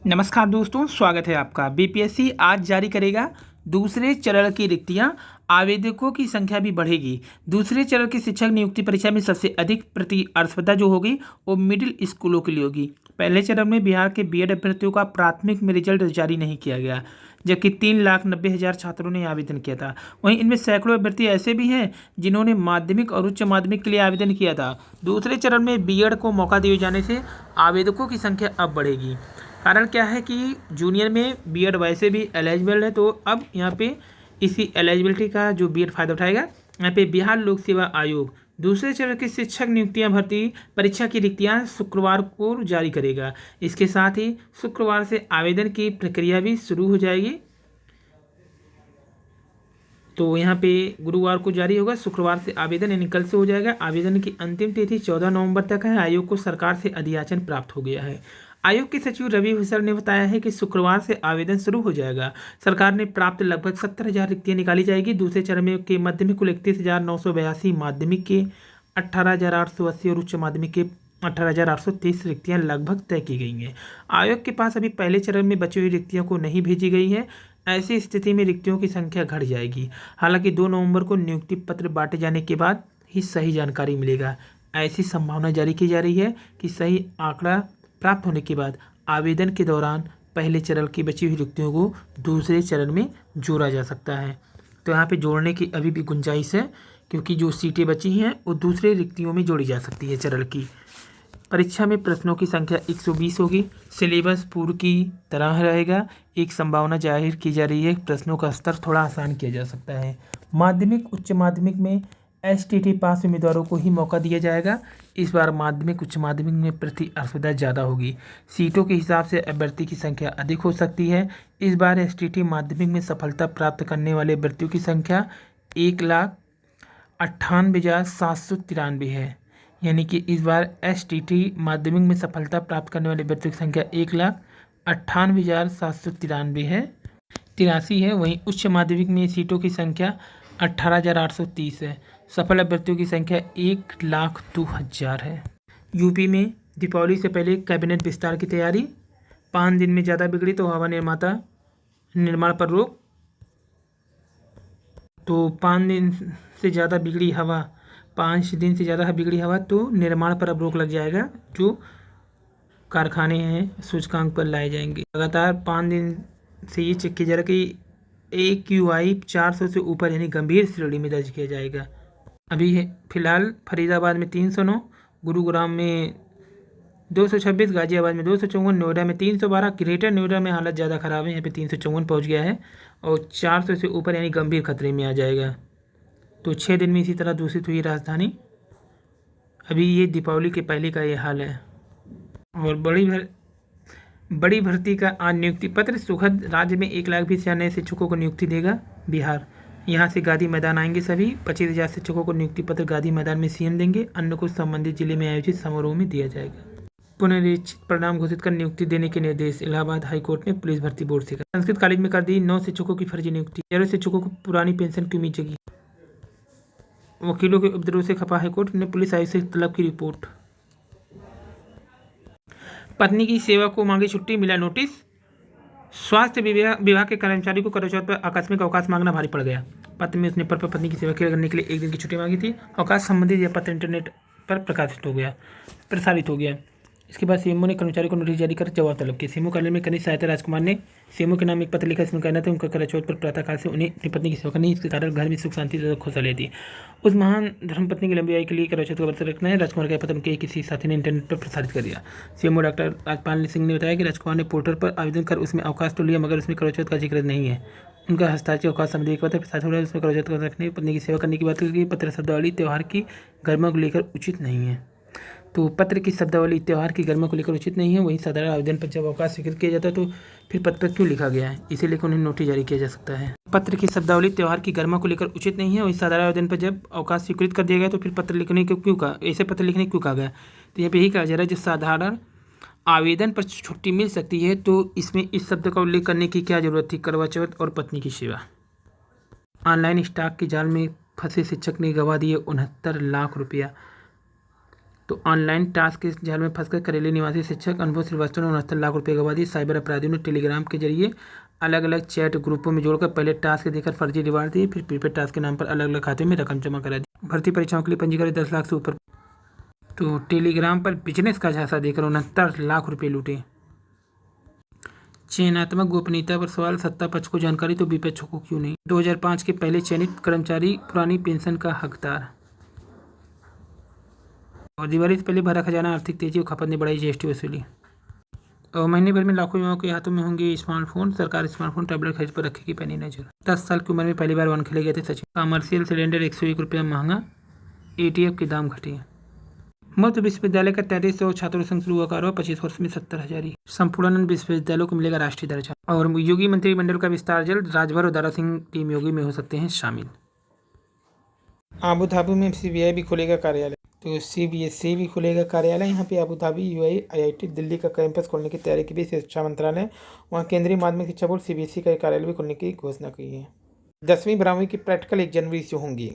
नमस्कार दोस्तों, स्वागत है आपका। बीपीएससी आज जारी करेगा दूसरे चरण की रिक्तियां। आवेदकों की संख्या भी बढ़ेगी। दूसरे चरण की शिक्षक नियुक्ति परीक्षा में सबसे अधिक प्रतिस्पर्धा जो होगी वो मिडिल स्कूलों के लिए होगी। पहले चरण में बिहार के बीएड अभ्यर्थियों का प्राथमिक में रिजल्ट जारी नहीं किया गया, जबकि 3,90,000 छात्रों ने आवेदन किया था। वहीं इनमें सैकड़ों अभ्यर्थी ऐसे भी हैं जिन्होंने माध्यमिक और उच्च माध्यमिक के लिए आवेदन किया था। दूसरे चरण में बीएड को मौका दिए जाने से आवेदकों की संख्या अब बढ़ेगी। कारण क्या है कि जूनियर में बीएड वैसे भी एलिजिबल है, तो अब यहाँ पे इसी एलिजिबिलिटी का जो बीएड फ़ायदा उठाएगा। यहाँ पे बिहार लोक सेवा आयोग दूसरे चरण की शिक्षक नियुक्तियां भर्ती परीक्षा की रिक्तियां शुक्रवार को जारी करेगा। इसके साथ ही शुक्रवार से आवेदन की प्रक्रिया भी शुरू हो जाएगी। तो यहाँ पे गुरुवार को जारी होगा, शुक्रवार से आवेदन यानी कल से हो जाएगा। आवेदन की अंतिम तिथि 14 नवंबर तक है। आयोग को सरकार से अधियाचन प्राप्त हो गया है। आयोग के सचिव रवि हुसर ने बताया है कि शुक्रवार से आवेदन शुरू हो जाएगा। सरकार ने प्राप्त लगभग 70,000 रिक्तियाँ निकाली जाएगी। दूसरे चरण में के माध्यमिक कुल 31,982, माध्यमिक के 18,880 और उच्च माध्यमिक के 18,830 रिक्तियाँ लगभग तय की गई हैं। आयोग के पास अभी पहले चरण में बची हुई रिक्तियों को नहीं भेजी गई है। ऐसी स्थिति में रिक्तियों की संख्या घट जाएगी। हालांकि 2 नवंबर को नियुक्ति पत्र बांटे जाने के बाद ही सही जानकारी मिलेगा। ऐसी संभावना जारी की जा रही है कि सही आंकड़ा प्राप्त होने के बाद आवेदन के दौरान पहले चरण की बची हुई रिक्तियों को दूसरे चरण में जोड़ा जा सकता है। तो यहाँ पे जोड़ने की अभी भी गुंजाइश है, क्योंकि जो सीटें बची हैं वो दूसरे रिक्तियों में जोड़ी जा सकती है चरण की। परीक्षा में प्रश्नों की संख्या 120 होगी। सिलेबस पूर्व की तरह रहेगा। एक संभावना जाहिर की जा रही है, प्रश्नों का स्तर थोड़ा आसान किया जा सकता है। माध्यमिक उच्च माध्यमिक में एसटीटी पास उम्मीदवारों को ही मौका दिया जाएगा। इस बार माध्यमिक उच्च माध्यमिक में प्रतिस्पर्धा ज़्यादा होगी। सीटों के हिसाब से अभ्यर्थी की संख्या अधिक हो सकती है। इस बार एसटीटी माध्यमिक में सफलता प्राप्त करने वाले अभ्यर्थियों की संख्या 1,98,793 है। यानी कि इस बार एसटीटी माध्यमिक में सफलता प्राप्त करने वाले अभ्यर्थियों की संख्या 1,98,793 है, 83 है। वहीं उच्च माध्यमिक में सीटों की संख्या 18,830 है। सफल अभ्यर्थियों की संख्या 1,02,000 है। यूपी में दीपावली से पहले कैबिनेट विस्तार की तैयारी। 5 दिन में ज़्यादा बिगड़ी तो हवा निर्माता निर्माण पर रोक। तो 5 दिन से ज़्यादा बिगड़ी हवा 5 दिन से ज़्यादा बिगड़ी हवा तो निर्माण पर अब रोक लग जाएगा। जो कारखाने हैं सूचकांक पर लाए जाएंगे। लगातार 5 दिन से ये चेक किया जा रहा है कि AQI 400 से ऊपर यानी गंभीर श्रेणी में दर्ज किया जाएगा। अभी फिलहाल फरीदाबाद में 309, गुरुग्राम में 226, गाजियाबाद में 254, नोएडा में 312। ग्रेटर नोएडा में हालत ज़्यादा ख़राब है, यहाँ पे 354 पहुँच गया है और 400 से ऊपर यानी गंभीर खतरे में आ जाएगा। तो 6 दिन में इसी तरह दूषित हुई राजधानी। अभी ये दीपावली के पहले का ये हाल है। और बड़ी भर्ती का आज नियुक्ति पत्र सुखद। राज्य में 1,20,000 से नए शिक्षकों को नियुक्ति देगा बिहार। यहाँ से गांधी मैदान आएंगे सभी। 25,000 शिक्षकों को नियुक्ति पत्र गांधी मैदान में सीएम देंगे। अन्य को संबंधित जिले में आयोजित समारोह में दिया जाएगा। पुनरीक्षित परिणाम घोषित कर नियुक्ति देने के निर्देश। इलाहाबाद हाईकोर्ट ने पुलिस भर्ती बोर्ड से संस्कृत कॉलेज में कर दी 9 शिक्षकों की फर्जी नियुक्ति। 13 शिक्षकों को पुरानी पेंशन की उम्मीद जगी। वकीलों के उपद्रव से खपा हाईकोर्ट ने पुलिस आयुक्त से तलब की रिपोर्ट। पत्नी की सेवा को मांगी छुट्टी, मिला नोटिस। स्वास्थ्य विभाग के कर्मचारी को करवा पर आकस्मिक अवकाश मांगना भारी पड़ गया। पत्र में उसने पत्नी की सेवा करने के लिए 1 दिन की छुट्टी मांगी थी। अवकाश संबंधित यह पत्र इंटरनेट पर प्रसारित हो गया। इसके बाद सीएमओ ने कर्मचारी को नोटिस जारी कर जवाब तलब किया। सीएमओ कार्यालय में कनिष्ठ सहायता राजकुमार ने सीएमओ के नाम एक पत्र लिखा। इसमें कहना था उनका करवा पर प्रातःकाल से उन्हें अपनी पत्नी की सेवा करनी, इसके कारण घर में सुख शांति तथा खुशहाली थी। उस महान धर्मपत्नी की लंबी आयु के लिए करवा का व्रत रखना है। राजकुमार का पत्र उनके किसी साथी ने इंटरनेट पर प्रसारित कर दिया। सीएमओ डॉक्टर राजपाल सिंह ने बताया कि राजकुमार ने पोर्टल पर आवेदन कर उसमें अवकाश तो लिया, मगर उसमें करवा का जिक्र नहीं है। उनका हस्ताक्षर अवकाश संबंधी एक पत्र प्रसारित हो रहा है। उसमें करवा रखने, पत्नी की सेवा करने की बात की। पत्र शब्दावली त्यौहार की गरिमा को लेकर उचित नहीं है। तो पत्र की शब्दावली त्यौहार की गरिमा को लेकर उचित नहीं है। वहीं साधारण आवेदन पर जब अवकाश स्वीकृत किया जाता है तो फिर पत्र पर क्यों लिखा गया है, इसे लेकर उन्हें नोटिस जारी किया जा सकता है। पत्र की शब्दावली त्यौहार की गरिमा को लेकर उचित नहीं है। वहीं साधारण आवेदन पर जब अवकाश स्वीकृत कर दिया गया तो फिर पत्र लिखने को क्यों कहा, ऐसे पत्र लिखने क्यों कहा गया। तो यहाँ पे यही कहा जा रहा है जो साधारण आवेदन पर छुट्टी मिल सकती है तो इसमें इस शब्द का उल्लेख करने की क्या जरूरत थी। करवा चौथ और पत्नी की सेवा। ऑनलाइन स्टॉक के जाल में फंसे शिक्षक ने गंवा दिए 69 लाख रुपया। तो ऑनलाइन टास्क के जाल में फंसकर करेली निवासी शिक्षक अनुभव श्रीवास्तव ने 69 लाख रुपए गंवा दिए। साइबर अपराधियों ने टेलीग्राम के जरिए अलग अलग चैट ग्रुपों में जोड़कर पहले टास्क देकर फर्जी रिवार्ड दिए, फिर प्रीपेड टास्क के नाम पर अलग अलग खाते में रकम जमा करा दी। भर्ती परीक्षाओं के लिए पंजीकरण 10 लाख से ऊपर। तो टेलीग्राम पर बिजनेस का झांसा देकर 69 लाख रुपए लूटे। चयनात्मक गोपनीयता पर सवाल, सत्ता पक्ष को जानकारी तो विपक्ष को क्यों नहीं। 2005 के पहले चयनित कर्मचारी पुरानी पेंशन का हकदार। और दिवाली से पहले भरा खजाना, आर्थिक तेजी और खपत ने बढ़ाई जीएसटी वसूली। और महीने भर में लाखों युवाओं के हाथों में होंगे स्मार्टफोन, सरकार स्मार्टफोन टैबलेट खरीद पर रखेगी पैनी नजर। 10 साल की उम्र में पहली बार वन खेले गए थे सचिन। कमर्शियल सिलेंडर 101 रुपया महंगा, एटीएफ के दाम घटे। मध्य विश्वविद्यालय का 3300 छात्रों संग शुरू हुआ कारोबार, 25 वर्ष में 70,000। संपूर्णानंद विश्वविद्यालयों को मिलेगा राष्ट्रीय दर्जा। और योगी मंत्रिमंडल का विस्तार जल्द, राजभर और दारा सिंह टीम योगी में हो सकते हैं शामिल। आबू धाबी में सीबीआई भी खुलेगा कार्यालय। तो सीबीएसई भी खुलेगा कार्यालय यहाँ पे Abu Dhabi. UI IIT Delhi का कैंपस खोलने की तैयारी की भी शिक्षा मंत्रालय। वहाँ केंद्रीय माध्यमिक शिक्षा बोर्ड सीबीएसई का कार्यालय भी खोलने की घोषणा की है। 10वीं 12वीं की प्रैक्टिकल 1 जनवरी से होंगी।